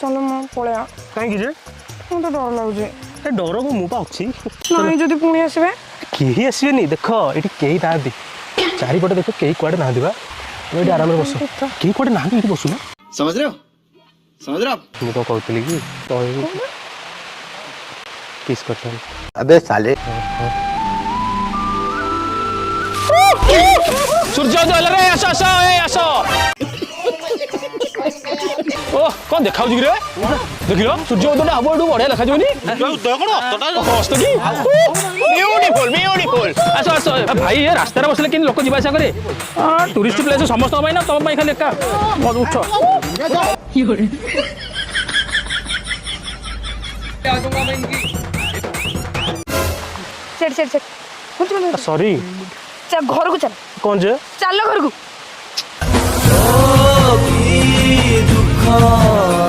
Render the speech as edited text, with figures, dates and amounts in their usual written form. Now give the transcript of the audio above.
चलो मैं पळया कहीं जे मुझे डर लगे ए डर को मुपा अच्छी नहीं जदि पुणी आसबे केही आसबेनी देख ये केही ना चारिपटे देख केही कुआडे ना दिबा ये आराम रे बस केही कुआडे ना ये बसु ना समझ रहे हो आप मु तो कहतली कि तो किस करछन अबे साले सूर्योदय रे आस आस ए आस ओ कौन देखा रे देखिलो सूर्योदय हम एडू बढ़िया देखा जोनी ब्यूटीफुल ब्यूटीफुल आस आस भाई ये रास्ता रे बसले किन लोक जीवा आसा करे टूरिस्ट प्लेस समस्त भाई ना तुम भाई खाली एका उठ चल चल चल सॉरी चल घर को चल कौन जे चल घर को दुख